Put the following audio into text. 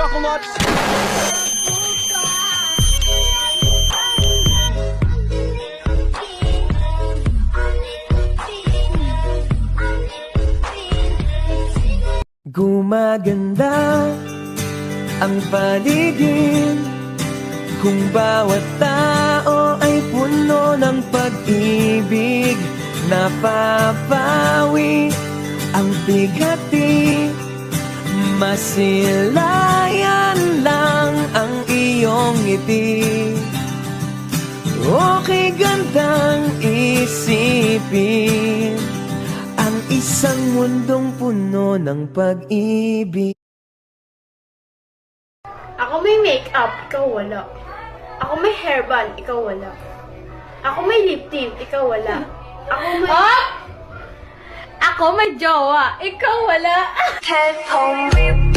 Chocolots! Gumaganda ang paligid kung bawat tao ay puno ng pag-ibig. Napapawi ang bigati, masilayan lang ang iyong ngiti. Okay gandang isipin ang isang mundong puno ng pag-ibig. Ako may makeup, ikaw wala. Ako may hairband, ikaw wala. Ako may lip tint, ikaw wala. Ako may... Ako may jowa, ikaw wala. Tempo